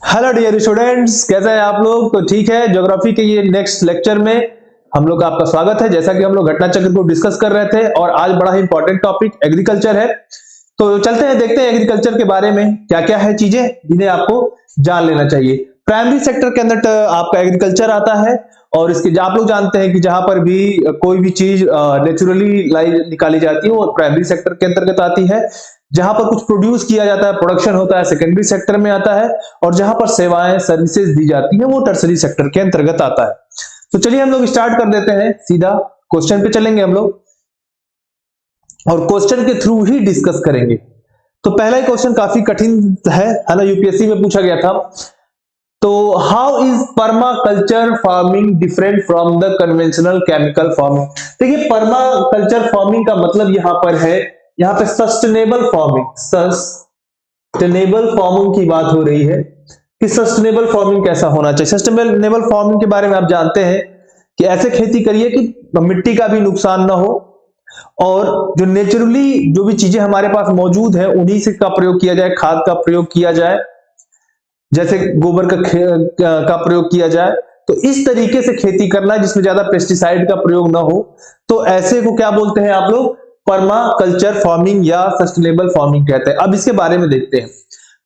Hello dear students, कैसे हैं आप लोग। तो ठीक है, ज्योग्राफी के ये नेक्स्ट लेक्चर में हम लोग का आपका स्वागत है। जैसा कि हम लोग घटना चक्र को डिस्कस कर रहे थे और आज बड़ा ही इंपॉर्टेंट टॉपिक एग्रीकल्चर है। तो चलते हैं, देखते हैं एग्रीकल्चर के बारे में क्या क्या है चीजें जिन्हें आपको जान लेना चाहिए। प्राइमरी सेक्टर के अंदर आपका एग्रीकल्चर आता है और इसके आप लोग जानते हैं कि जहां पर भी कोई भी चीज नेचुरली निकाली जाती है वो प्राइमरी सेक्टर के अंतर्गत आती है। जहां पर कुछ प्रोड्यूस किया जाता है, प्रोडक्शन होता है, सेकेंडरी सेक्टर में आता है। और जहां पर सेवाएं सर्विसेज दी जाती हैं वो टर्सरी सेक्टर के अंतर्गत आता है। तो चलिए हम लोग स्टार्ट कर देते हैं, सीधा क्वेश्चन पे चलेंगे हम लोग और क्वेश्चन के थ्रू ही डिस्कस करेंगे। तो पहला ही क्वेश्चन काफी कठिन है ना, यूपीएससी में पूछा गया था। तो how is permaculture farming different from the conventional chemical farming. देखिए, पर्माकल्चर फार्मिंग का मतलब यहां पर है, यहां पे सस्टेनेबल फार्मिंग की बात हो रही है कि सस्टेनेबल फार्मिंग कैसा होना चाहिए। सस्टेनेबल फार्मिंग के बारे में आप जानते हैं कि ऐसे खेती करिए कि मिट्टी का भी नुकसान ना हो और जो नेचुरली जो भी चीजें हमारे पास मौजूद है उन्हीं से का प्रयोग किया जाए, खाद का प्रयोग किया जाए, जैसे गोबर का प्रयोग किया जाए। तो इस तरीके से खेती करना जिसमें ज्यादा पेस्टिसाइड का प्रयोग ना हो, तो ऐसे को क्या बोलते हैं आप लोग, पर्माकल्चर फार्मिंग या सस्टेनेबल फार्मिंग कहते हैं। अब इसके बारे में देखते हैं।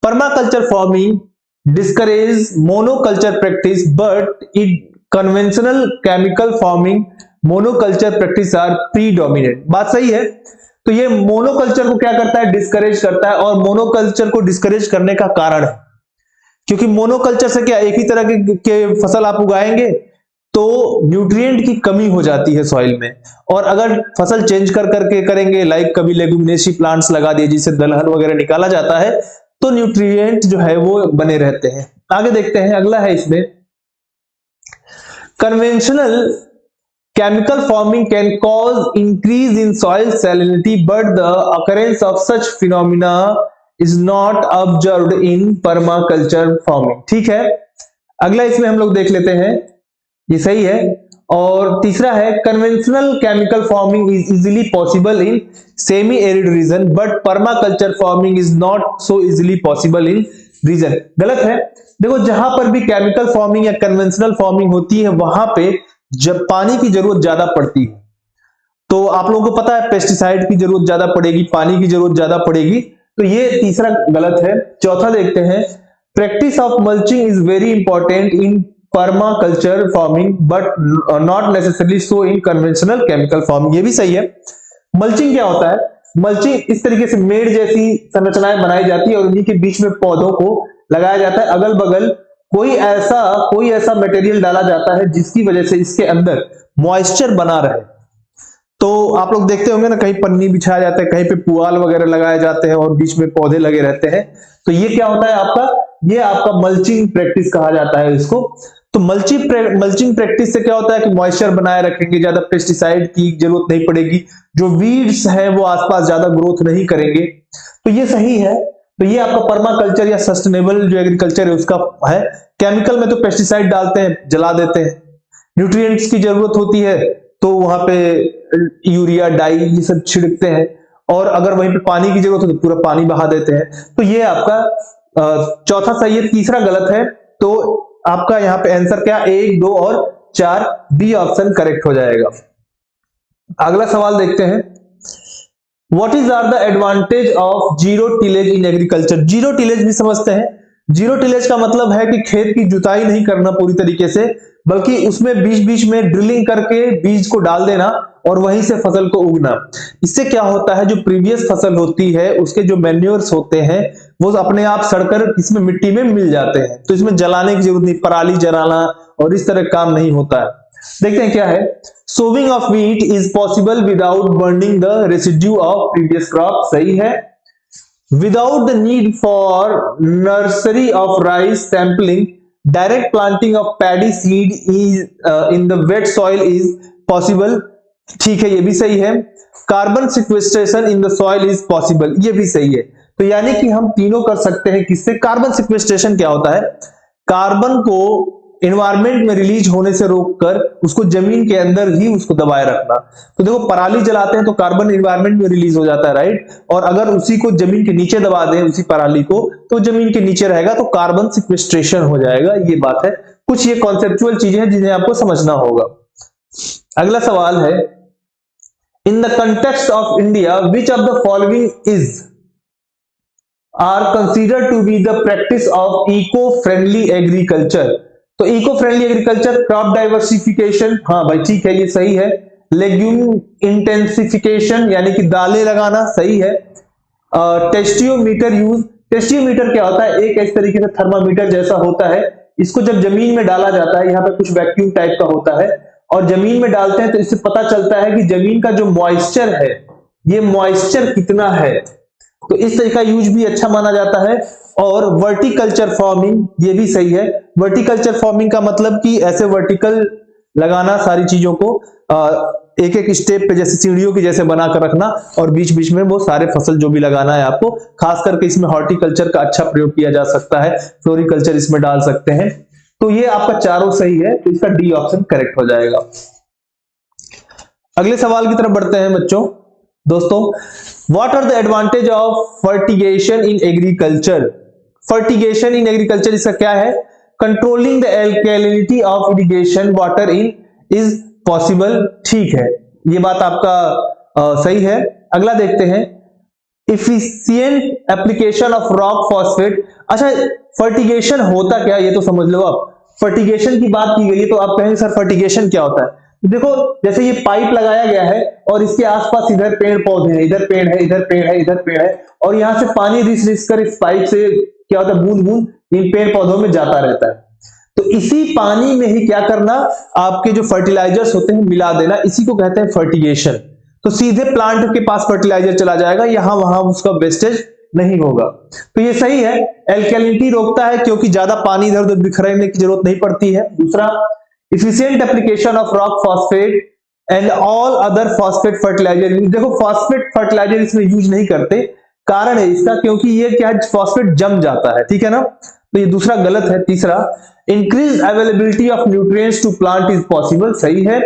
Permaculture farming discourage monoculture practice but it conventional chemical farming monoculture practice are predominant. बात सही है। तो ये मोनोकल्चर को क्या करता है, डिस्करेज करता है। और मोनोकल्चर को डिस्करेज करने का कारण है क्योंकि मोनोकल्चर से क्या, एक ही तरह के फसल आप उगाएंगे तो न्यूट्रिएंट की कमी हो जाती है सॉइल में। और अगर फसल चेंज कर करके करेंगे, लाइक कभी लेगुमिनेसी प्लांट्स लगा दिए जिससे दलहन वगैरह निकाला जाता है, तो न्यूट्रिएंट जो है वो बने रहते हैं। आगे देखते हैं, अगला है इसमें, conventional chemical farming can cause increase in soil salinity but the occurrence of such phenomena is not observed in permaculture farming। ठीक है, अगला इसमें हम लोग देख लेते हैं, ये सही है। और तीसरा है, conventional chemical farming is easily possible in semi arid region but permaculture farming is not so easily possible in region. गलत है। देखो, जहां पर भी केमिकल फार्मिंग या कन्वेंशनल फार्मिंग होती है वहां पे जब पानी की जरूरत ज्यादा पड़ती है, तो आप लोगों को पता है पेस्टिसाइड की जरूरत ज्यादा पड़ेगी, पानी की जरूरत ज्यादा पड़ेगी। तो ये तीसरा गलत है। चौथा देखते हैं, practice of mulching is very important in permaculture farming but not necessarily so in conventional chemical farming. ये भी सही है। मल्चिंग क्या होता है, मल्चिंग इस तरीके से मेड़ जैसी संरचनाएं बनाई जाती है और उन्हीं के बीच में पौधों को लगाया जाता है। अगल बगल कोई ऐसा मटेरियल डाला जाता है जिसकी वजह से इसके अंदर मॉइस्चर बना रहे। तो आप लोग देखते होंगे ना, कहीं पन्नी बिछाया जाता है, कहीं पे पुआल वगैरह लगाए जाते हैं और बीच में पौधे लगे रहते हैं। तो ये क्या होता है आपका, ये आपका मल्चिंग प्रैक्टिस कहा जाता है इसको। तो मल्चिंग प्रैक्टिस से क्या होता है कि मॉइस्चर बनाए रखेंगे, ज्यादा पेस्टिसाइड की जरूरत नहीं पड़ेगी, जो वीड्स हैं वो आसपास ज्यादा ग्रोथ नहीं करेंगे। तो ये सही है। तो ये आपका पर्माकल्चर या सस्टेनेबल जो एग्रीकल्चर है उसका है। केमिकल में तो पेस्टिसाइड डालते हैं, जला देते हैं। न्यूट्रिएंट्स की जरूरत होती है तो वहां पे यूरिया, डाई ये सब छिड़कते हैं। और अगर वहीं पे पानी की जरूरत हो तो पूरा पानी बहा देते हैं। तो ये आपका चौथा सही है, तीसरा गलत है। तो आपका यहाँ पे आंसर क्या, 1, 2 और 4, बी ऑप्शन करेक्ट हो जाएगा। अगला सवाल देखते हैं, What is are the advantage of zero tillage in agriculture? Zero tillage भी समझते हैं। जीरो टिलेज का मतलब है कि खेत की जुताई नहीं करना पूरी तरीके से, बल्कि उसमें बीच बीच में ड्रिलिंग करके बीज को डाल देना और वहीं से फसल को उगना। इससे क्या होता है, जो प्रीवियस फसल होती है उसके जो मैन्योर्स होते हैं वो अपने आप सड़कर इसमें मिट्टी में मिल जाते हैं। तो इसमें जलाने की जरूरत नहीं, पराली जलाना और इस तरह काम नहीं होता है। देखते हैं क्या है, sowing of wheat is possible without burning the residue of previous crop. सही है। Without the need for nursery of rice sampling direct planting of paddy seed is in the wait soil is possible. ठीक है, ये भी सही है। Carbon sequestration in the soil is possible, ये भी सही है। तो यानी कि हम तीनों कर सकते हैं। किससे, कार्बन सिक्वेस्ट्रेशन क्या होता है, कार्बन को एनवायरमेंट में रिलीज होने से रोककर उसको जमीन के अंदर ही उसको दबाए रखना। तो देखो पराली जलाते हैं तो कार्बन एनवायरमेंट में रिलीज हो जाता है, राइट, और अगर उसी को जमीन के नीचे दबा दें उसी पराली को तो जमीन के नीचे रहेगा तो कार्बन सिक्वेस्ट्रेशन हो जाएगा। ये बात है, कुछ ये कॉन्सेप्चुअल चीजें हैं जिन्हें आपको समझना होगा। अगला सवाल है, in the context of India which of the following is are considered to be the practice of eco friendly agriculture. तो eco friendly agriculture, crop diversification, हाँ भाई ठीक है ये सही है। लेग्यूम इंटेंसिफिकेशन यानी कि दालें लगाना, सही है। टेस्टियोमीटर यूज, टेस्टियोमीटर क्या होता है, एक इस तरीके से थर्मामीटर जैसा होता है, इसको जब जमीन में डाला जाता है, यहाँ पे कुछ वैक्यूम टाइप का होता है और जमीन में डालते हैं तो इससे पता चलता है कि जमीन का जो मॉइस्चर है ये मॉइस्चर कितना है, तो इस तरह का यूज भी अच्छा माना जाता है। और वर्टिकल्चर फार्मिंग, ये भी सही है। वर्टिकल्चर फार्मिंग का मतलब कि ऐसे वर्टिकल लगाना सारी चीजों को एक एक स्टेप पे जैसे सीढ़ियों की जैसे बनाकर रखना और बीच बीच में वो सारे फसल जो भी लगाना है आपको, खास करके इसमें हॉर्टिकल्चर का अच्छा प्रयोग किया जा सकता है, फ्लोरिकल्चर इसमें डाल सकते हैं। तो ये आपका चारों सही है, तो इसका डी ऑप्शन करेक्ट हो जाएगा। अगले सवाल की तरफ बढ़ते हैं बच्चों। दोस्तों, what are the advantage of fertigation in agriculture. Fertigation in agriculture इसका क्या है, controlling the alkalinity of irrigation water in is possible, ठीक है, ये बात आपका सही है। अगला देखते हैं, efficient application of rock phosphate. अच्छा, फर्टिगेशन होता क्या ये तो समझ लो आप। फर्टिगेशन की बात की गई है तो आप कहेंगे सर फर्टिगेशन क्या होता है। तो देखो जैसे ये पाइप लगाया गया है और इसके आसपास इधर पेड़ पौधे हैं, इधर पेड़ है, इधर पेड़ है, इधर पेड़ है, और यहां से पानी रिस रिस कर इस पाइप से क्या होता है, बूंद बूंद इन पेड़ पौधों में जाता रहता है। तो इसी पानी में ही क्या करना, आपके जो फर्टिलाइजर्स होते हैं मिला देना, इसी को कहते हैं फर्टिगेशन। तो सीधे प्लांट के पास फर्टिलाइजर चला जाएगा, यहां वहां उसका वेस्टेज नहीं होगा। तो ये सही है, एल्कलिनिटी रोकता है क्योंकि ज्यादा पानी इधर उधर बिखरने की जरूरत नहीं पड़ती है। दूसरा, efficient application of rock phosphate and all other phosphate fertilizer। देखो फॉस्फेट फर्टिलाइजर इसमें यूज नहीं करते, कारण है इसका क्योंकि ये क्या है, फॉस्फेट जम जाता है, ठीक है ना, तो ये दूसरा गलत है। तीसरा, increase availability of nutrients to plant is possible, सही है।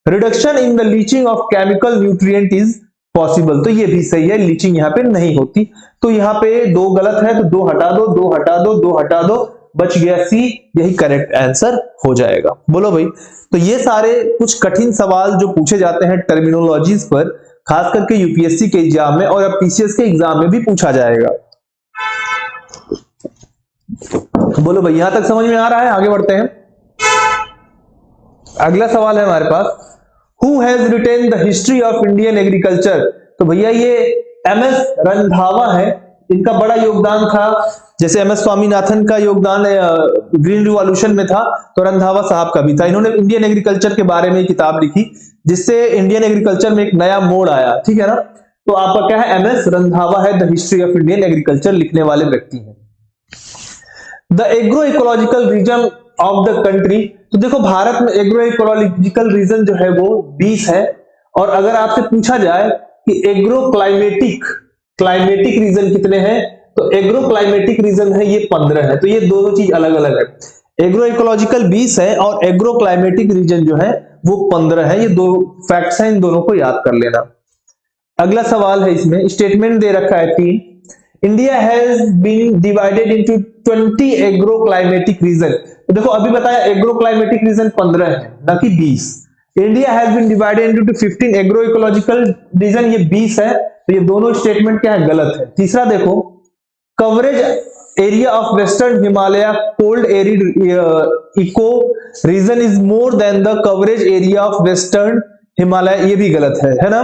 Reduction in the leaching of chemical nutrient is possible, तो ये भी सही है, लीचिंग यहाँ पे नहीं होती। तो यहाँ पे दो गलत है, तो दो हटा दो, दो हटा दो, दो हटा दो, बच गया सी, यही करेक्ट आंसर हो जाएगा। बोलो भाई, तो ये सारे कुछ कठिन सवाल जो पूछे जाते हैं टर्मिनोलॉजीज पर, खास करके यूपीएससी के एग्जाम में और अब पीसीएस के एग्जाम में भी पूछा जाएगा। बोलो भाई, यहां तक समझ में आ रहा है, आगे बढ़ते हैं। अगला सवाल है हमारे पास, who has written the history of Indian agriculture. तो भैया ये एमएस रंधावा है, इनका बड़ा योगदान था, जैसे एमएस स्वामीनाथन का योगदान ग्रीन रिवॉल्यूशन में था, तो रंधावा साहब का भी था। इन्होंने इंडियन एग्रीकल्चर के बारे में किताब लिखी जिससे इंडियन एग्रीकल्चर में एक नया मोड़ आया, ठीक है ना। तो आपका क्या है, एमएस रंधावा है the history of Indian agriculture लिखने वाले व्यक्ति हैं। The agro ecological reason of the country. तो देखो भारत में एग्रो इकोलॉजिकल रीजन जो है वो 20 है, और अगर आपसे पूछा जाए कि एग्रो क्लाइमेटिक रीजन कितने हैं, तो एग्रो क्लाइमेटिक रीजन है ये 15 है। तो ये दोनों चीज अलग अलग है, एग्रो इकोलॉजिकल 20 है और एग्रो क्लाइमेटिक रीजन जो है वो 15 है। ये दो फैक्ट्स हैं, इन दोनों को याद कर लेना। अगला सवाल है, इसमें स्टेटमेंट दे रखा है 3, India has been divided into 20 agro climatic region. तो देखो अभी बताया एग्रो क्लाइमेटिक रीजन 15 है ना कि 20। India has been divided into 15 agro ecological region, ये 20 है, तो ये दोनों स्टेटमेंट क्या है, गलत है। तीसरा देखो, coverage area of western Himalaya cold arid eco region is more than the coverage area of western Himalaya, ये भी गलत है ना।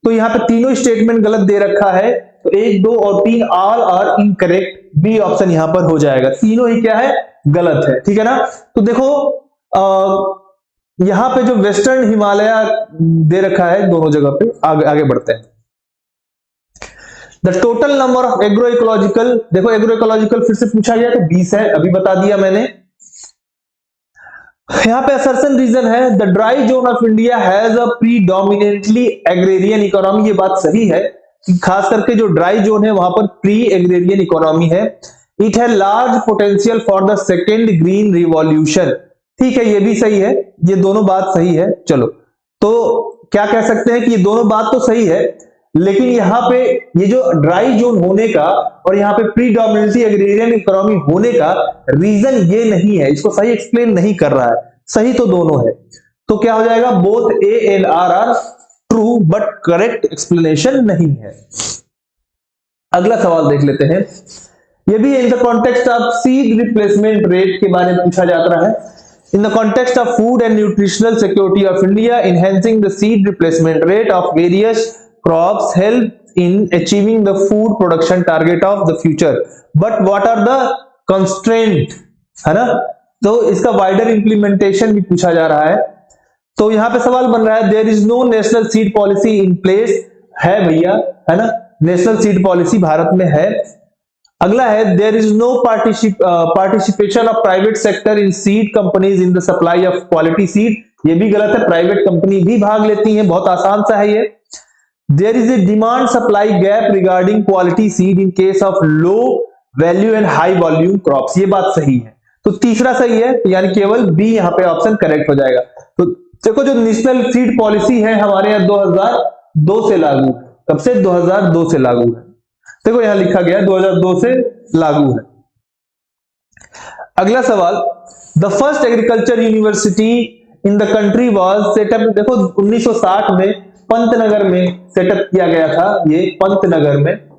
तो यहाँ पे तीनों स्टेटमेंट गलत दे रखा है, तो 1, 2 और 3 all are incorrect, B option यहाँ पर हो जाएगा, तीनों ही क्या है, गलत है, ठीक है ना। तो देखो यहां पे जो वेस्टर्न हिमालय दे रखा है दोनों जगह पे, आगे बढ़ते हैं। The total number of agro ecological, देखो एग्रो इकोलॉजिकल फिर से पूछा गया तो 20 है, अभी बता दिया मैंने। यहां पे असर्शन रीजन है, the dry zone of India has a predominantly agrarian economy, ये बात सही है, खास करके जो ड्राई जोन है वहां पर प्री एग्रेरियन इकोनॉमी है। It has large potential for the second green revolution, ठीक है, ये भी सही है, ये दोनों बात सही है। चलो, तो क्या कह सकते हैं कि ये दोनों बात तो सही है, लेकिन यहाँ पे ये जो ड्राई जोन होने का और यहाँ पे प्रीडोमिनेंटली एग्रेरियन इकोनॉमी होने का रीजन ये नहीं है, इसको सही एक्सप्लेन नहीं कर रहा है। सही तो दोनों है, तो क्या हो जाएगा, both A and R true but correct explanation नहीं है। अगला सवाल देख लेते हैं, ये भी in the context of seed replacement rate के बारे में पूछा जाता है। In the context of food and nutritional security of India, enhancing the seed replacement rate of various crops help in achieving the food production target of the future. But what are the constraint, है ना? तो इसका wider implementation भी पूछा जा रहा है। तो यहाँ पे सवाल बन रहा है, there is no national seed policy in place, है भैया, है ना? नेशनल सीड पॉलिसी भारत में है। अगला है, there is no participation of private sector in seed companies in the supply of quality seed, ये भी गलत है, प्राइवेट कंपनी भी भाग लेती हैं, बहुत आसान सा है ये। There is a demand supply gap regarding quality seed in case of low value and high volume crops, ये बात सही है। तो तीसरा सही है, यानी केवल बी यहाँ पे ऑप्शन करेक्ट हो जाएगा। तो देखो, जो नेशनल सीड पॉलिसी है हमारे यहाँ 2002 से लागू है। कब से? 2002 से लागू है। देखो यहां लिखा गया 2002 से लागू है। अगला सवाल, the first agriculture university in the country was setup, देखो 1960 में पंतनगर में सेटअप किया गया था, ये पंतनगर में,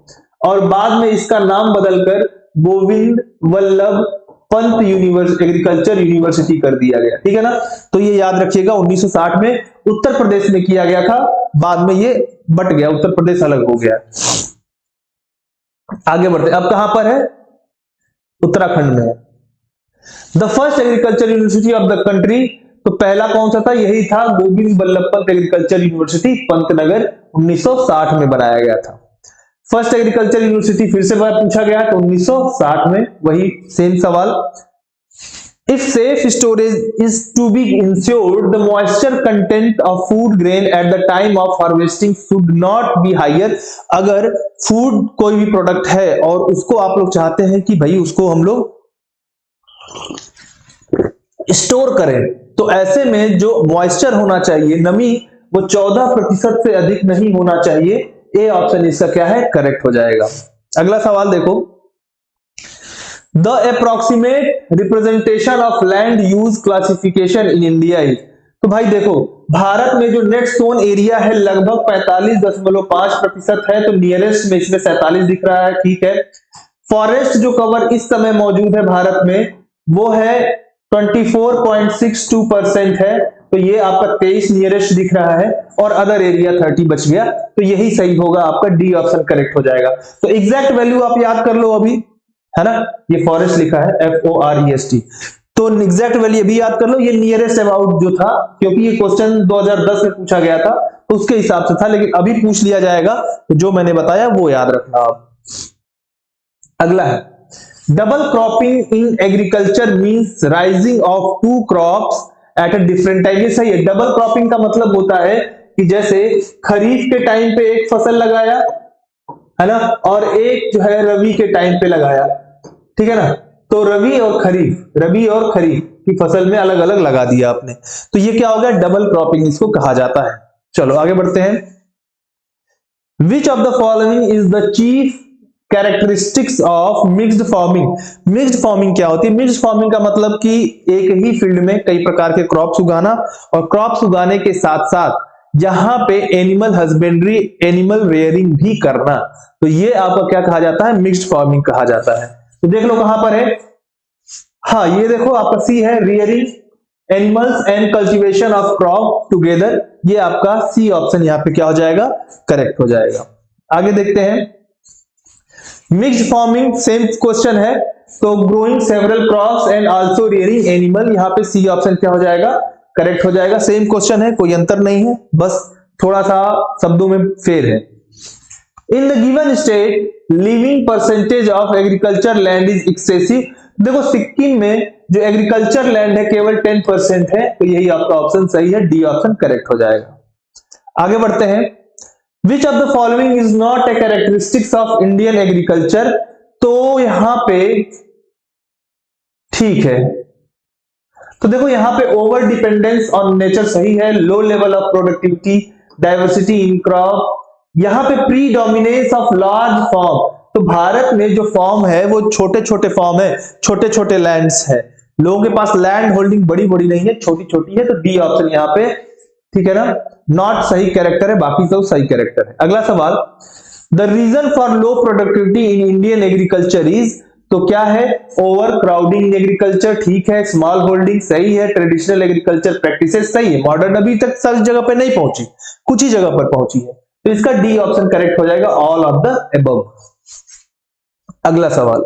और बाद में इसका नाम बदलकर गोविंद वल्लभ पंत एग्रीकल्चर यूनिवर्सिटी कर दिया गया, ठीक है ना? तो ये याद रखिएगा, 1960 में उत्तर प्रदेश में किया गया था, बाद में ये बट गया, उत्तर प्रदेश अलग हो गया। आगे बढ़ते, अब कहां पर है? उत्तराखंड में है। The first agriculture university of the country, तो पहला कौन सा था? यही था, गोविंद वल्लभ पंत एग्रीकल्चर यूनिवर्सिटी पंतनगर, 1960 में बनाया गया था। फर्स्ट एग्रीकल्चर यूनिवर्सिटी फिर से पूछा गया तो 1960 में, वही सेम सवाल। If safe storage is to be ensured, the moisture content of food grain at the time of harvesting should not be higher. अगर फूड कोई भी प्रोडक्ट है और उसको आप लोग चाहते हैं कि भाई उसको हम लोग स्टोर करें, तो ऐसे में जो मॉइस्चर होना चाहिए, नमी, वो 14% से अधिक नहीं होना चाहिए। ए ऑप्शन इसका क्या है? करेक्ट हो जाएगा। अगला सवाल देखो, the approximate representation of land use classification in India is, तो भाई देखो, भारत में जो नेट सोन एरिया है लगभग 45.5% है, तो नियरेस्ट में इसमें 47 दिख रहा है, ठीक है। फॉरेस्ट जो कवर इस समय मौजूद है भारत में, वो है 24.62% है, तो ये आपका 23 नियरेस्ट दिख रहा है, और अदर एरिया 30 बच गया, तो यही सही होगा, आपका डी ऑप्शन करेक्ट हो जाएगा। तो एग्जैक्ट वैल्यू आप याद कर लो अभी, है ना? ये फॉरेस्ट लिखा है, FOREST, तो एग्जैक्ट वैल्यू भी याद कर लो। ये नियरेस्ट अबाउट जो था, क्योंकि ये क्वेश्चन 2010 में पूछा गया था, तो उसके हिसाब से था, लेकिन अभी पूछ लिया जाएगा, तो जो मैंने बताया वो याद रखना आप। अगला है, double cropping in agriculture means raising of two crops at a different time, ये सही है। डबल क्रॉपिंग का मतलब होता है कि जैसे खरीफ के टाइम पे एक फसल लगाया, है ना, और एक जो है रबी के टाइम पे लगाया, ठीक है ना? तो रबी और खरीफ की फसल में अलग अलग लगा दिया आपने, तो ये क्या हो गया? डबल क्रॉपिंग इसको कहा जाता है। चलो आगे बढ़ते हैं। विच of the following is the chief characteristics of mixed farming? Mixed farming क्या होती है? मिक्स्ड फार्मिंग का मतलब कि एक ही फील्ड में कई प्रकार के क्रॉप्स उगाना, और क्रॉप्स उगाने के साथ साथ जहां पे एनिमल हस्बेंड्री, एनिमल रेयरिंग भी करना, तो ये आपका क्या कहा जाता है? मिक्स्ड फार्मिंग कहा जाता है। तो देख लो कहां पर है, हाँ ये देखो आपका सी है, rearing animals and cultivation of crop together, ये आपका सी ऑप्शन यहां पे क्या हो जाएगा? करेक्ट हो जाएगा। आगे देखते हैं, मिक्स्ड फार्मिंग सेम क्वेश्चन है, तो growing several crops and also rearing animal, यहां पे सी ऑप्शन क्या हो जाएगा? करेक्ट हो जाएगा। सेम क्वेश्चन है, कोई अंतर नहीं है, बस थोड़ा सा शब्दों में फेर है। In the given state living percentage of agriculture land is excessive, देखो सिक्किम में जो एग्रीकल्चर लैंड है केवल 10% है, तो यही आपका ऑप्शन सही है, डी ऑप्शन करेक्ट हो जाएगा। आगे बढ़ते हैं, विच of the following is not a characteristics of Indian agriculture, तो यहां पे ठीक है, तो देखो यहाँ पे ओवर डिपेंडेंस ऑन नेचर सही है, low level of productivity, diversity in crop, यहाँ पे pre dominance of large form, तो भारत में जो फॉर्म है वो छोटे छोटे फॉर्म है, छोटे छोटे लैंड्स है, लोगों के पास लैंड होल्डिंग बड़ी बड़ी नहीं है, छोटी छोटी है, तो डी ऑप्शन यहाँ पे ठीक है ना, नॉट सही कैरेक्टर है, बाकी सब सही कैरेक्टर है। अगला सवाल, the reason for low productivity in Indian agriculture is, तो क्या है, ओवर क्राउडिंग इन एग्रीकल्चर ठीक है, स्मॉल होल्डिंग सही है, ट्रेडिशनल एग्रीकल्चर प्रैक्टिसेस सही है, मॉडर्न अभी तक सारी जगह पे नहीं पहुंची, कुछ ही जगह पर पहुंची है, तो इसका डी ऑप्शन करेक्ट हो जाएगा, ऑल ऑफ द अबव। अगला सवाल,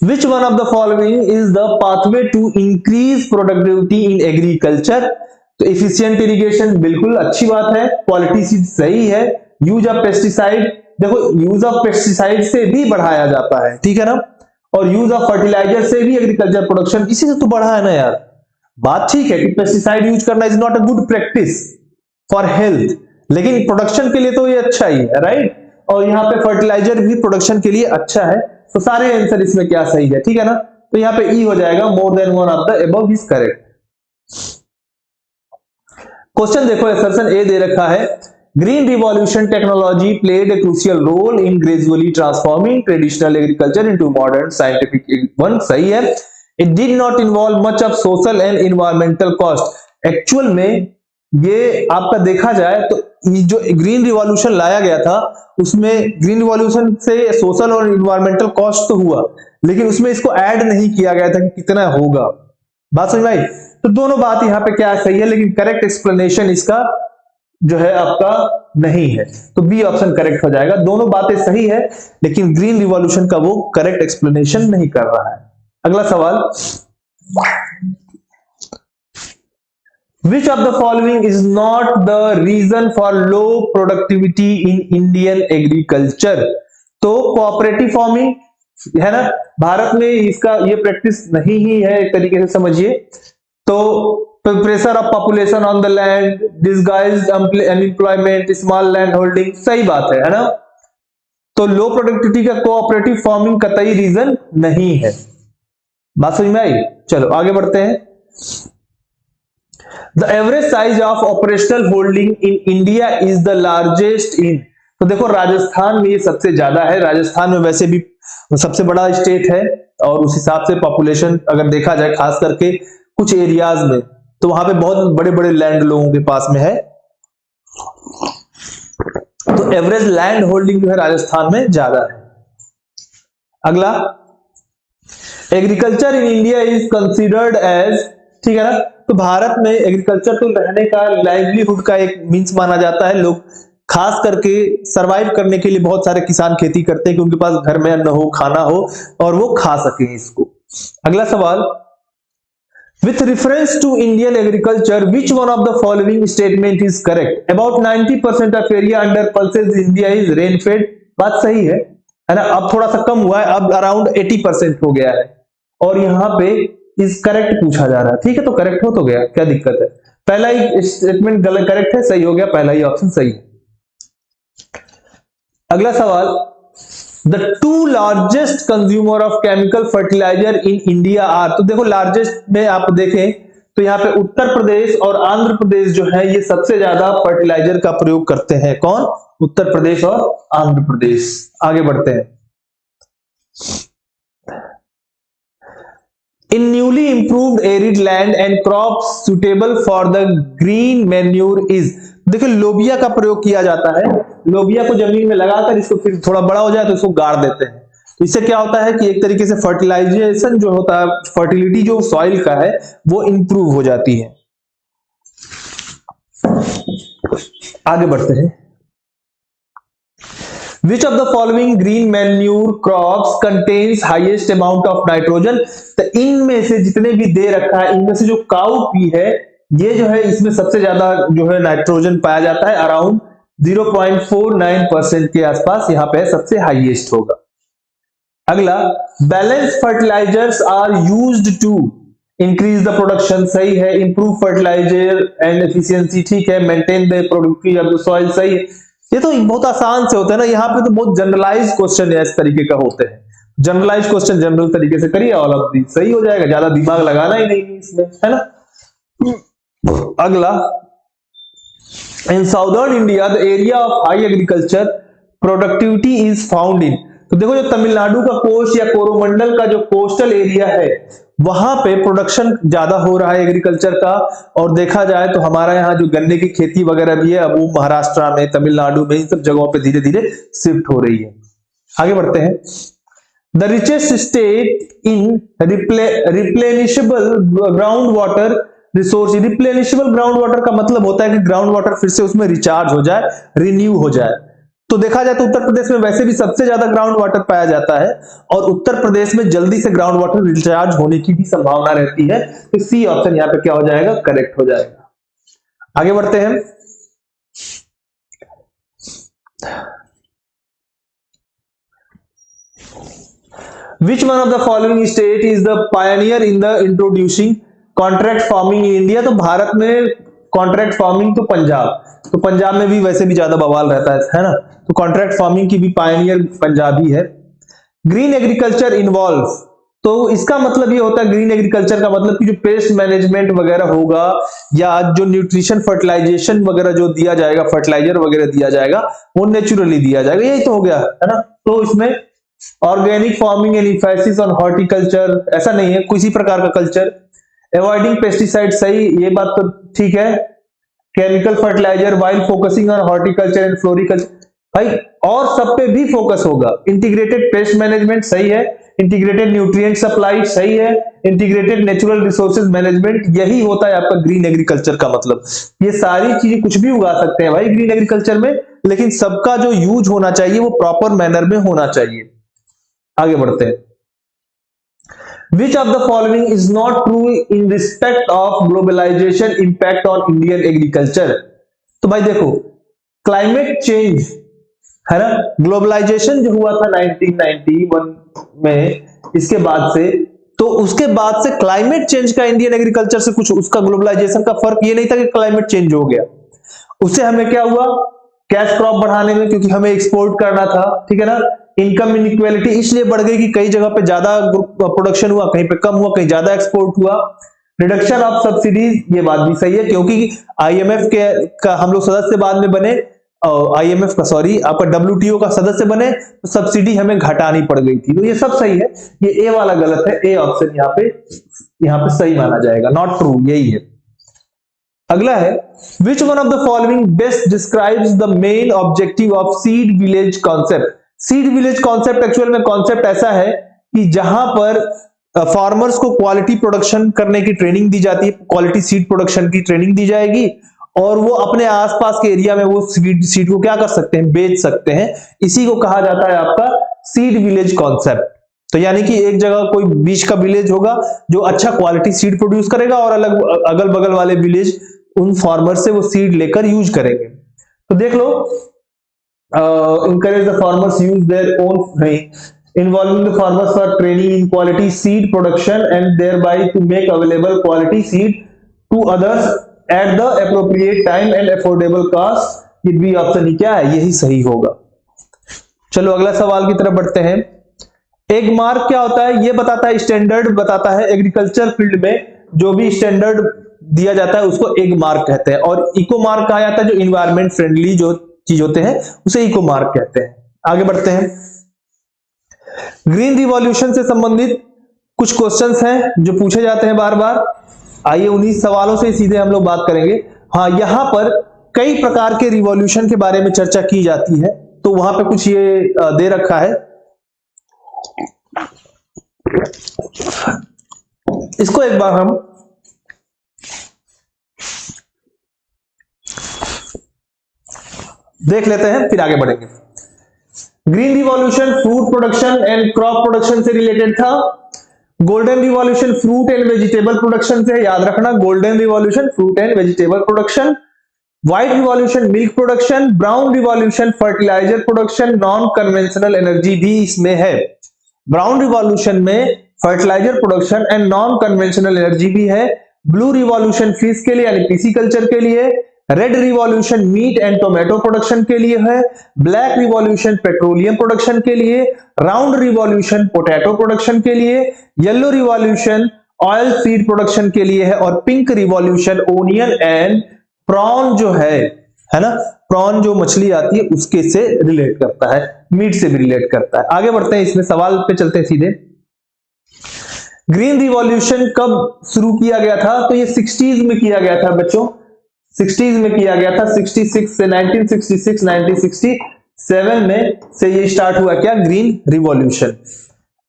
which one of the following is the pathway to increase productivity in agriculture, तो efficient irrigation बिल्कुल अच्छी बात है, quality seed सही है, use of pesticide, देखो यूज ऑफ पेस्टिसाइड से भी बढ़ाया जाता है, ठीक है ना, और यूज ऑफ फर्टिलाइजर से भी एग्रीकल्चर प्रोडक्शन इसी से तो बढ़ा है ना यार, बात ठीक है कि पेस्टिसाइड यूज करना is not a good practice for health, लेकिन प्रोडक्शन के लिए तो ये अच्छा ही है, राइट, और यहाँ पे फर्टिलाइजर भी प्रोडक्शन के लिए अच्छा है, तो सारे आंसर इसमें क्या सही है, ठीक है ना, तो यहाँ पे ई हो जाएगा, more than one of the above is correct. Question देखो, असर्शन ए दे रखा है, green revolution technology played a crucial role in gradually transforming traditional agriculture into modern scientific one, सही है, it did not involve much of social and environmental cost, actual में ये आपका देखा जाए तो जो ग्रीन रिवॉल्यूशन लाया गया था उसमें ग्रीन रिवॉल्यूशन से सोशल और इन्वायरमेंटल कॉस्ट तो हुआ, लेकिन उसमें इसको ऐड नहीं किया गया था कि कितना होगा, बात समझ में आई, तो दोनों बात यहाँ पे क्या सही है, लेकिन करेक्ट एक्सप्लेनेशन इसका जो है आपका नहीं है, तो बी ऑप्शन करेक्ट हो जाएगा, दोनों बातें सही है लेकिन ग्रीन रिवॉल्यूशन का वो करेक्ट एक्सप्लेनेशन नहीं कर रहा है। अगला सवाल, which of the following is not the reason for low productivity in Indian agriculture, तो कोऑपरेटिव फार्मिंग है ना, भारत में इसका ये प्रैक्टिस नहीं ही है एक तरीके से समझिए, तो pressure of population on the land, disguised unemployment, small land holding, सही बात है ना, तो लो प्रोडक्टिविटी का कोऑपरेटिव फार्मिंग कतई रीजन नहीं है, बात समझ में आई, चलो आगे बढ़ते हैं। The average size of operational holding in India is the largest in, तो देखो राजस्थान में ये सबसे ज्यादा है, राजस्थान में वैसे भी सबसे बड़ा स्टेट है और उस हिसाब से पॉपुलेशन अगर देखा जाए खास करके कुछ एरियाज में, तो वहां पे बहुत बड़े बड़े लैंड लोगों के पास में है, तो एवरेज लैंड होल्डिंग जो है राजस्थान में ज्यादा है। अगला, agriculture in India is considered as, ठीक है ना, तो भारत में एग्रीकल्चर तो रहने का लाइवलीहुड का एक मींस माना जाता है, लोग खास करके सरवाइव करने के लिए बहुत सारे किसान खेती करते हैं कि उनके पास घर में अन्न हो, खाना हो और वो खा सके इसको। अगला सवाल, with reference to Indian agriculture which one of the following statement is correct, about 90% of area under pulses India is rain fed, बात सही है ना, अब थोड़ा सा कम हुआ है, अब अराउंड 80% हो गया है, और यहाँ पे इज करेक्ट पूछा जा रहा है, ठीक है, तो करेक्ट हो तो गया, क्या दिक्कत है, पहला ही स्टेटमेंट गलत करेक्ट है, सही हो गया, पहला ही ऑप्शन सही है। अगला सवाल, the two largest consumer of chemical fertiliser in India are, तो देखो लार्जेस्ट में आप देखें तो यहाँ पे उत्तर प्रदेश और आंध्र प्रदेश जो है ये सबसे ज्यादा फर्टिलाइजर का प्रयोग करते हैं, कौन, उत्तर प्रदेश और आंध्र प्रदेश। आगे बढ़ते हैं, in newly improved arid land and crops suitable for the green manure is, देखिए लोबिया का प्रयोग किया जाता है, लोबिया को जमीन में लगाकर इसको फिर थोड़ा बड़ा हो जाए तो इसको गाड़ देते हैं, तो इससे क्या होता है कि एक तरीके से फर्टिलाइजेशन जो होता है, फर्टिलिटी जो सॉइल का है वो इंप्रूव हो जाती है। आगे बढ़ते हैं, Which of the following green manure crops contains highest amount of nitrogen, तो इनमें से जितने भी दे रखा है इनमें से जो काऊ पी है ये जो है इसमें सबसे ज्यादा जो है नाइट्रोजन पाया जाता है, अराउंड 0.49% के आसपास यहाँ पे सबसे हाईएस्ट होगा। अगला, balance fertilisers are used to increase the production, सही है, इंप्रूव फर्टिलाइजर एंड एफिशिएंसी, ठीक है, maintain the productivity of the soil, सही है, ये तो बहुत आसान से होता है ना, यहाँ पे तो बहुत जनरलाइज क्वेश्चन है, इस तरीके का होते हैं, जनरलाइज क्वेश्चन जनरल तरीके से करिए, ऑल ऑफ दी सही हो जाएगा, ज्यादा दिमाग लगाना ही नहीं इसमें, है ना। अगला, इन southern India the area of high agriculture productivity is found in. तो देखो जो तमिलनाडु का कोस्ट या कोरोमंडल का जो कोस्टल एरिया है वहां पे प्रोडक्शन ज्यादा हो रहा है एग्रीकल्चर का, और देखा जाए तो हमारा यहाँ जो गन्ने की खेती वगैरह भी है अब वो महाराष्ट्र में, तमिलनाडु में, इन सब जगहों पे धीरे धीरे शिफ्ट हो रही है। आगे बढ़ते हैं। The richest state in replenishable ground water resource. Replenishable ground water का मतलब होता है कि ग्राउंड वाटर फिर से उसमें रिचार्ज हो जाए, रिन्यू हो जाए। तो देखा जाए तो उत्तर प्रदेश में वैसे भी सबसे ज्यादा ग्राउंड वाटर पाया जाता है, और उत्तर प्रदेश में जल्दी से ग्राउंड वाटर रिचार्ज होने की भी संभावना रहती है। तो सी ऑप्शन यहाँ पे क्या हो जाएगा, करेक्ट हो जाएगा। आगे बढ़ते हैं। Which one of the following state is the pioneer in the introducing contract farming in India? तो भारत में कॉन्ट्रैक्ट फार्मिंग तो पंजाब, तो पंजाब में भी वैसे भी ज्यादा बवाल रहता है ना, तो कॉन्ट्रैक्ट फार्मिंग की भी पायनियर पंजाब ही है। ग्रीन एग्रीकल्चर इन्वॉल्व, तो इसका मतलब ये होता है ग्रीन एग्रीकल्चर का मतलब कि जो पेस्ट मैनेजमेंट वगैरह होगा या जो न्यूट्रिशन फर्टिलाइजेशन वगैरह जो दिया जाएगा, फर्टिलाइजर वगैरह दिया जाएगा वो नेचुरली दिया जाएगा, यही तो हो गया है ना। तो इसमें organic farming and emphasis on horticulture ऐसा नहीं है, किसी प्रकार का कल्चर। अवॉइडिंग पेस्टिसाइड सही, ये बात तो ठीक है। Chemical fertiliser while focusing on horticulture and floriculture, भाई और सब पे भी फोकस होगा। इंटीग्रेटेड पेस्ट मैनेजमेंट सही है, इंटीग्रेटेड न्यूट्रिएंट सप्लाई सही है, इंटीग्रेटेड नेचुरल रिसोर्सेज मैनेजमेंट, यही होता है आपका ग्रीन एग्रीकल्चर का मतलब। ये सारी चीजें कुछ भी उगा सकते हैं भाई ग्रीन एग्रीकल्चर में, लेकिन सबका जो यूज होना चाहिए वो प्रॉपर मैनर में होना चाहिए। आगे बढ़ते हैं। Which of the following is not true in respect of globalization impact on Indian agriculture? तो भाई देखो, क्लाइमेट चेंज है ना, ग्लोबलाइजेशन जो हुआ था 1991 में, इसके बाद से, तो उसके बाद से क्लाइमेट चेंज का इंडियन एग्रीकल्चर से कुछ उसका ग्लोबलाइजेशन का फर्क ये नहीं था कि क्लाइमेट चेंज हो गया, उससे हमें क्या हुआ, कैश क्रॉप बढ़ाने में, क्योंकि हमें एक्सपोर्ट करना था, ठीक है ना। इनकम इनइक्वालिटी इसलिए बढ़ गई कि कई जगह पे ज्यादा प्रोडक्शन हुआ, कहीं पे कम हुआ, कहीं ज्यादा एक्सपोर्ट हुआ। रिडक्शन ऑफ सब्सिडीज, ये बात भी सही है, क्योंकि आईएमएफ का हम लोग सदस्य बाद में बने, आईएमएफ का सॉरी आपका डब्ल्यूटीओ का सदस्य बने, तो सब्सिडी हमें घटानी पड़ गई थी, तो ये सब सही है। ये ए वाला गलत है, ए ऑप्शन यहाँ पे सही माना जाएगा, नॉट ट्रू, यही है। अगला है, विच one of the following best describes the main objective of seed village concept? Seed village concept actual में कॉन्सेप्ट ऐसा है कि जहां पर फार्मर्स को क्वालिटी प्रोडक्शन करने की ट्रेनिंग दी जाती है, क्वालिटी सीड प्रोडक्शन की ट्रेनिंग दी जाएगी, और वो अपने आसपास के एरिया में वो सीड को क्या कर सकते हैं, बेच सकते हैं। इसी को कहा जाता है आपका सीड विलेज कॉन्सेप्ट। तो यानी कि एक जगह कोई बीच का विलेज होगा जो अच्छा क्वालिटी सीड प्रोड्यूस करेगा, और अलग अगल बगल वाले विलेज उन फार्मर से वो सीड लेकर यूज करेंगे। तो देख लो, encourage the farmers use their own, involving the farmers for training in quality seed production and thereby to make available quality seed to others at the appropriate time and affordable cost। ये भी option ही क्या है, यही सही होगा। चलो अगला सवाल की तरफ बढ़ते हैं। एग मार्क क्या होता है, ये बताता है, स्टैंडर्ड बताता है। एग्रीकल्चर फील्ड में जो भी स्टैंडर्ड दिया जाता है उसको एग मार्क कहते हैं, और इको मार्क कहा जाता है जो इन्वायरमेंट फ्रेंडली जो चीज होते हैं उसे इको मार्क कहते हैं। आगे बढ़ते हैं। ग्रीन रिवॉल्यूशन से संबंधित कुछ क्वेश्चंस हैं जो पूछे जाते हैं बार बार। आइए उन्हीं सवालों से सीधे हम लोग बात करेंगे। हाँ, यहां पर कई प्रकार के रिवॉल्यूशन के बारे में चर्चा की जाती है, तो वहां पे कुछ ये दे रखा है, इसको एक बार हम देख लेते हैं, फिर आगे बढ़ेंगे। Green revolution fruit production and crop production से रिलेटेड था। Golden revolution fruit and vegetable production से, याद रखना, golden revolution fruit and vegetable production. White revolution milk production. Brown revolution fertiliser production. Non conventional energy भी इसमें है। Brown revolution में fertiliser production and non conventional energy भी है। Blue revolution fish के लिए यानी पिसीकल्चर के लिए। Red revolution meat and tomato production के लिए है। ब्लैक रिवॉल्यूशन पेट्रोलियम प्रोडक्शन के लिए। राउंड रिवॉल्यूशन पोटैटो प्रोडक्शन के लिए। Yellow revolution oil seed production के लिए है, और pink revolution onion and prawn जो है ना, प्रॉन जो मछली आती है उसके से रिलेट करता है, मीट से भी रिलेट करता है। आगे बढ़ते हैं, इसमें सवाल पे चलते हैं सीधे। ग्रीन रिवॉल्यूशन कब शुरू किया गया था? तो ये 60s में किया गया था बच्चों, 60s में किया गया था, 66 से 1966 1967 में से ये स्टार्ट हुआ क्या? Green revolution.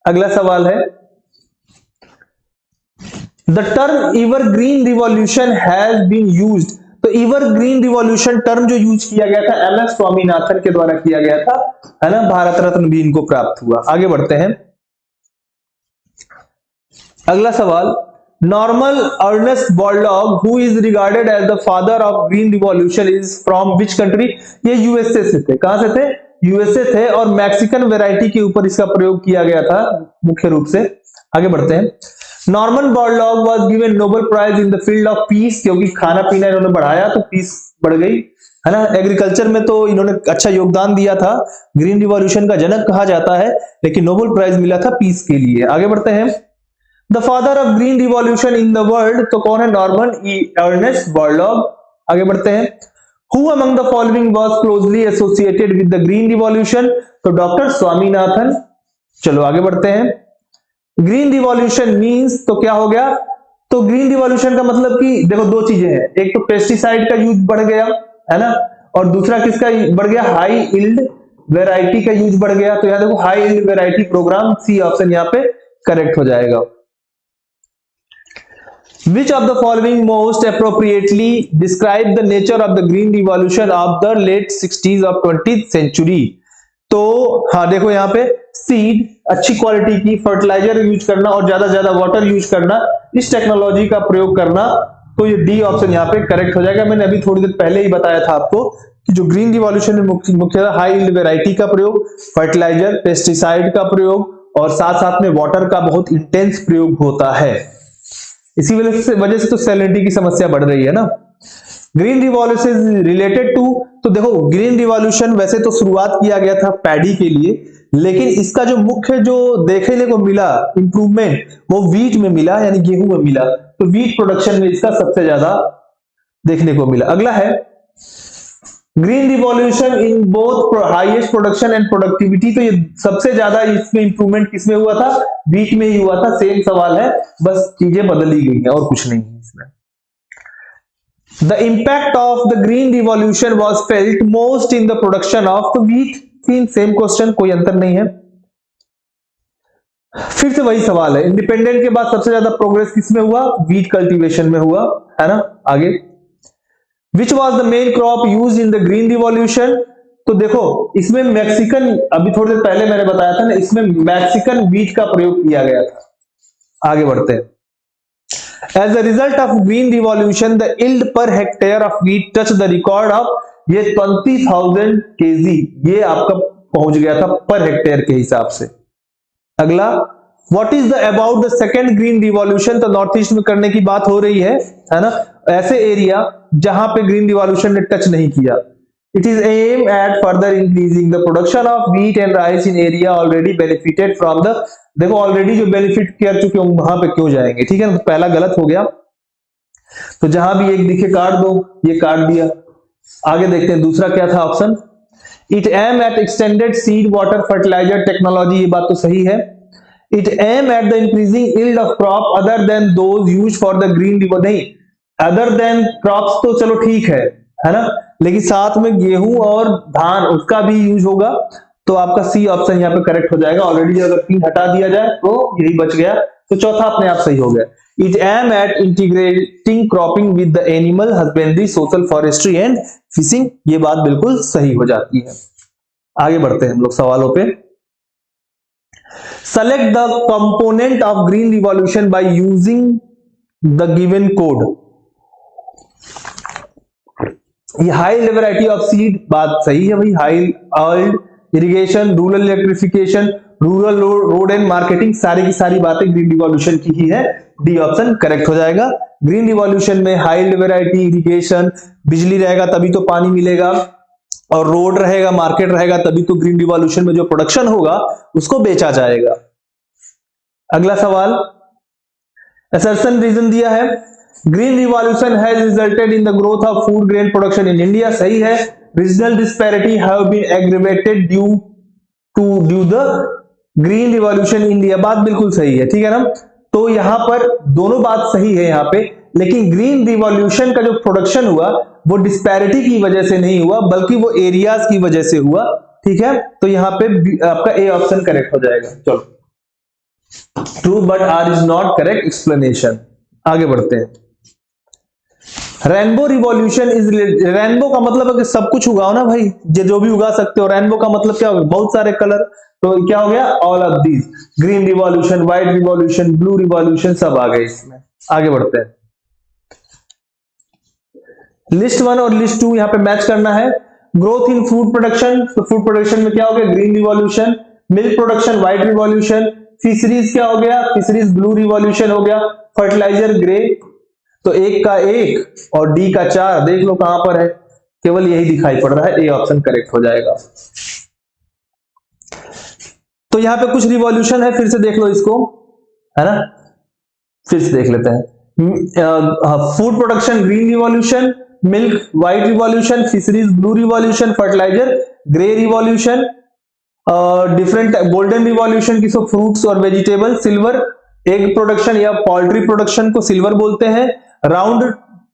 अगला सवाल है, the term evergreen revolution has been used. तो एवरग्रीन रिवॉल्यूशन टर्म जो यूज किया गया था एमएस स्वामीनाथन के द्वारा किया गया था, है ना, भारत रत्न भी इनको प्राप्त हुआ। आगे बढ़ते हैं, अगला सवाल, Norman Ernest Borlaug who is regarded as the father of green revolution is from which country? ये यूएसए से थे। कहां से थे? यूएसए थे, और मैक्सिकन वैरायटी के ऊपर इसका प्रयोग किया गया था मुख्य रूप से। आगे बढ़ते हैं, Norman Borlaug was given Nobel prize in the field of peace, क्योंकि खाना पीना इन्होंने बढ़ाया तो पीस बढ़ गई, है ना। एग्रीकल्चर में तो इन्होंने अच्छा योगदान दिया था, ग्रीन रिवॉल्यूशन का जनक कहा जाता है, लेकिन नोबेल प्राइज मिला था पीस के लिए। आगे बढ़ते हैं, the father of green revolution in the world, तो कौन है? Norman Ernest Borlaug. आगे बढ़ते हैं, who among the following was closely associated with the green revolution? तो डॉक्टर स्वामीनाथन। चलो आगे बढ़ते हैं, ग्रीन रिवॉल्यूशन मींस तो क्या हो गया? तो ग्रीन रिवॉल्यूशन का मतलब कि देखो दो चीजें हैं, एक तो पेस्टिसाइड का यूज बढ़ गया, है ना, और दूसरा किसका बढ़ गया? हाई यील्ड वैरायटी का यूज बढ़ गया। तो यहां देखो high yield variety programme, C option यहां पे करेक्ट हो जाएगा। Which of the following most appropriately describe the nature of the green revolution of the late 60s of 20th century? तो हाँ देखो यहाँ पे सीड, अच्छी क्वालिटी की फर्टिलाइजर यूज करना और ज्यादा ज्यादा वाटर यूज करना, इस टेक्नोलॉजी का प्रयोग करना, तो ये डी ऑप्शन यहाँ पे करेक्ट हो जाएगा। मैंने अभी थोड़ी देर पहले ही बताया था आपको कि जो ग्रीन रिवॉल्यूशन में मुख्यतः हाई यील्ड वैरायटी का प्रयोग, फर्टिलाइजर, पेस्टिसाइड का प्रयोग, और साथ साथ में वाटर का बहुत इंटेंस प्रयोग होता है। इसी वजह से तो सैलिनिटी की समस्या बढ़ रही है ना। ग्रीन रिवॉल्यूशन रिलेटेड टू, तो देखो ग्रीन रिवॉल्यूशन वैसे तो शुरुआत किया गया था पैडी के लिए, लेकिन इसका जो मुख्य जो देखने को मिला इंप्रूवमेंट वो वीट में मिला, यानी गेहूं में मिला। तो वीट प्रोडक्शन में इसका सबसे ज्यादा देखने को मिला। अगला है, green revolution in both highest production and productivity, तो ये सबसे ज्यादा इसमें इंप्रूवमेंट किसमें हुआ था? वीट में ही हुआ था। सेम सवाल है, बस चीजें बदली गई हैं और कुछ नहीं है इसमें। The impact of the green revolution was felt most in the production of the wheat. Same question, कोई अंतर नहीं है। फिर से वही सवाल है, इंडिपेंडेंट के बाद सबसे ज्यादा प्रोग्रेस किसमें हुआ? वीट कल्टीवेशन में हुआ, है ना। आगे, Which was the main crop used in the green revolution? तो देखो इसमें मैक्सिकन, अभी थोड़ी देर पहले मैंने बताया था ना, इसमें मैक्सिकन वीट का प्रयोग किया गया था। आगे बढ़ते हैं, As a result of green revolution, the yield per hectare of wheat touched the record of ये 20,000 kg, ये आपका पहुंच गया था पर हेक्टेयर के हिसाब से। अगला, What is the about the second green revolution? तो नॉर्थ ईस्ट में करने की बात हो रही है ना, ऐसे एरिया जहां पे ग्रीन रिवॉल्यूशन ने टच नहीं किया। It is aim at further increasing the production of wheat and rice in area already benefited from the, देखो ऑलरेडी जो बेनिफिट कर चुके हैं वहां पे क्यों जाएंगे? ठीक है, पहला गलत हो गया, तो जहां भी एक दिखे काट दो, ये काट दिया। आगे देखते हैं दूसरा क्या था option, it aim at extended seed water fertiliser technology, ये बात तो सही है। It aim at the increasing yield of crop other than those used for the green revolution, नहीं अदर देन क्रॉप्स तो चलो ठीक है ना, लेकिन साथ में गेहूं और धान उसका भी यूज होगा, तो आपका सी ऑप्शन यहाँ पे करेक्ट हो जाएगा। ऑलरेडी अगर 3 हटा दिया जाए तो यही बच गया, तो चौथा अपने आप सही हो गया। It aim at integrating cropping with the animal husbandry, social forestry and fishing, ये बात बिल्कुल सही हो जाती है। आगे बढ़ते हैं हम लोग सवालों पे। Select the component of green revolution by using the given code. ये हाई वैरायटी ऑफ सीड, बात सही है भाई, high oil, irrigation, rural electrification, rural road and marketing, सारी की सारी बातें ग्रीन रिवॉल्यूशन की ही है। डी ऑप्शन करेक्ट हो जाएगा। ग्रीन रिवॉल्यूशन में हाई वैरायटी, इरिगेशन, बिजली रहेगा तभी तो पानी मिलेगा, और रोड रहेगा, मार्केट रहेगा, तभी तो ग्रीन रिवॉल्यूशन में जो प्रोडक्शन होगा उसको बेचा जाएगा। अगला सवाल, असर्शन रीजन दिया है, green revolution has resulted in the growth of food grain production in India, सही है। Regional disparity have been aggravated due the green revolution India, बात बिल्कुल सही है, ठीक है ना। तो यहां पर दोनों बात सही है यहाँ पे, लेकिन ग्रीन रिवॉल्यूशन का जो प्रोडक्शन हुआ वो डिस्पैरिटी की वजह से नहीं हुआ, बल्कि वो एरियाज की वजह से हुआ, ठीक है। तो यहाँ पे आपका ए ऑप्शन करेक्ट हो जाएगा। चलो, true but R is not correct explanation. आगे बढ़ते हैं। रेनबो रिवॉल्यूशन इज, रेनबो का मतलब है कि सब कुछ उगाओ ना भाई, जो भी उगा सकते हो। रेनबो का मतलब क्या होगा, बहुत सारे कलर, तो क्या हो गया, all of these, green revolution, white revolution, blue revolution सब आ गए इसमें। आगे बढ़ते हैं। लिस्ट 1 और लिस्ट 2 यहां पे मैच करना है। ग्रोथ इन फूड प्रोडक्शन, तो फूड प्रोडक्शन में क्या हो गया, green revolution. Milk production white revolution. Fisheries क्या हो गया, फिशरीज ब्लू रिवॉल्यूशन हो गया। फर्टिलाइजर ग्रे, तो 1 का 1 और डी का 4, देख लो कहां पर है, केवल यही दिखाई पड़ रहा है, ए ऑप्शन करेक्ट हो जाएगा। तो यहां पे कुछ रिवॉल्यूशन है, फिर से देख लो इसको, है ना, फिर से देख लेते हैं। Food production green revolution, milk white revolution, fisheries blue revolution, fertiliser grey revolution, different golden revolution किसको, फ्रूट्स और वेजिटेबल, सिल्वर एग प्रोडक्शन या पोल्ट्री प्रोडक्शन को सिल्वर बोलते हैं, राउंड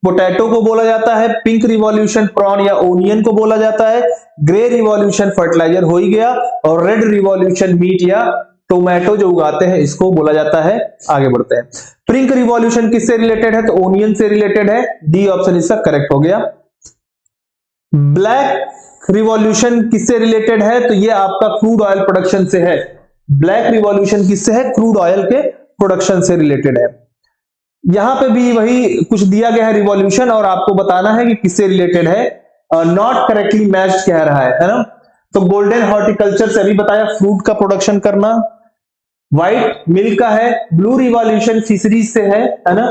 पोटैटो को बोला जाता है, पिंक रिवॉल्यूशन प्रॉन या ओनियन को बोला जाता है, ग्रे रिवॉल्यूशन फर्टिलाइजर हो ही गया, और रेड रिवॉल्यूशन मीट या टोमेटो जो उगाते हैं इसको बोला जाता है। आगे बढ़ते हैं। पिंक रिवॉल्यूशन किससे रिलेटेड है, तो ओनियन से रिलेटेड है, डी ऑप्शन इसका करेक्ट हो गया। ब्लैक रिवॉल्यूशन किससे रिलेटेड है, तो ये आपका क्रूड ऑयल प्रोडक्शन से है। ब्लैक रिवॉल्यूशन किससे है, क्रूड ऑयल के प्रोडक्शन से रिलेटेड है। यहां पे भी वही कुछ दिया गया है रिवॉल्यूशन, और आपको बताना है कि किससे रिलेटेड है। नॉट करेक्टली मैच्ड कह रहा है ना। तो गोल्डन हॉर्टिकल्चर से अभी बताया, फ्रूट का प्रोडक्शन करना। व्हाइट मिल्क का है, ब्लू रिवॉल्यूशन फिशरीज से है ना,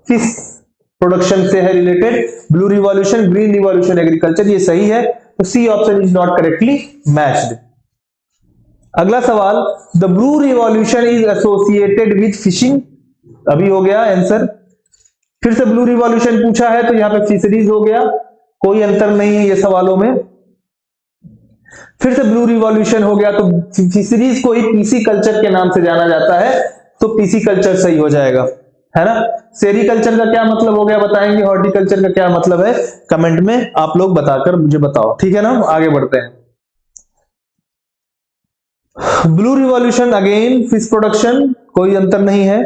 फिश प्रोडक्शन से है related. Blue revolution green revolution agriculture, ये सही है, तो C option is not correctly matched. अगला सवाल, the blue revolution is associated with fishing, अभी हो गया आंसर। फिर से ब्लू रिवॉल्यूशन पूछा है, तो यहां पे फिशरीज हो गया, कोई अंतर नहीं है ये सवालों में। फिर से ब्लू रिवॉल्यूशन हो गया, तो फिशरीज को ही पीसी कल्चर के नाम से जाना जाता है, तो पीसी कल्चर सही हो जाएगा, है ना। सेरीकल्चर का क्या मतलब हो गया बताएंगे, हॉर्टिकल्चर का क्या मतलब है कमेंट में आप लोग बताकर मुझे बताओ, ठीक है ना। आगे बढ़ते हैं। Blue revolution again fish production, कोई अंतर नहीं है।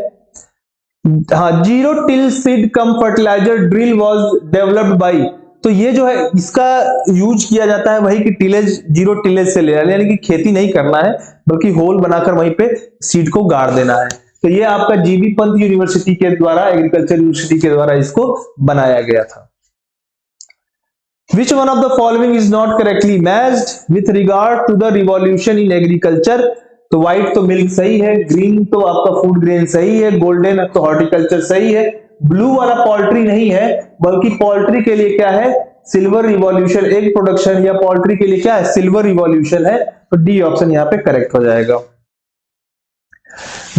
हाँ, zero till seed cum fertiliser drill was developed by, तो ये जो है इसका यूज किया जाता है वही कि टिलेज, जीरो टिलेज से ले, यानी कि खेती नहीं करना है बल्कि होल बनाकर वहीं पे सीड को गाड़ देना है। तो ये आपका जीबी पंत यूनिवर्सिटी के द्वारा, एग्रीकल्चर यूनिवर्सिटी के द्वारा इसको बनाया गया था। Which one of the following is not correctly matched with regard to the revolution in agriculture? तो व्हाइट तो मिल्क सही है, ग्रीन तो आपका फूड ग्रेन सही है, गोल्डन तो हॉर्टिकल्चर सही है, ब्लू वाला पोल्ट्री नहीं है, बल्कि पोल्ट्री के लिए क्या है, सिल्वर रिवॉल्यूशन एग प्रोडक्शन, या पोल्ट्री के लिए क्या है, सिल्वर रिवॉल्यूशन है, तो डी ऑप्शन यहां पे करेक्ट हो जाएगा।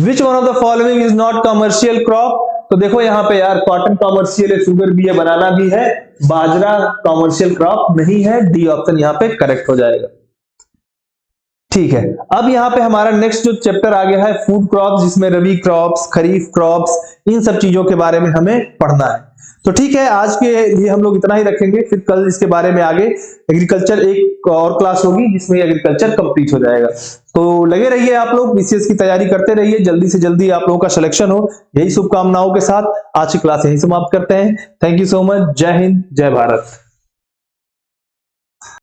Which one of the following is not commercial crop? तो देखो यहाँ पे यार, कॉटन कॉमर्शियल है, शुगर भी है, बनाना भी है, बाजरा कॉमर्शियल क्रॉप नहीं है, डी ऑप्शन यहाँ पे करेक्ट हो जाएगा। ठीक है, अब यहाँ पे हमारा नेक्स्ट जो चैप्टर आ गया है फूड क्रॉप्स, जिसमें रबी क्रॉप्स, खरीफ क्रॉप्स, इन सब चीजों के बारे में हमें पढ़ना है। तो ठीक है, आज के लिए हम लोग इतना ही रखेंगे, फिर कल इसके बारे में आगे एग्रीकल्चर एक और क्लास होगी जिसमें एग्रीकल्चर कंप्लीट हो जाएगा। तो लगे रहिए आप लोग, बीसीएस की तैयारी करते रहिए, जल्दी से जल्दी आप लोगों का सिलेक्शन हो, यही शुभकामनाओं के साथ आज की क्लास यहीं समाप्त करते हैं। थैंक यू सो मच, जय हिंद, जय भारत।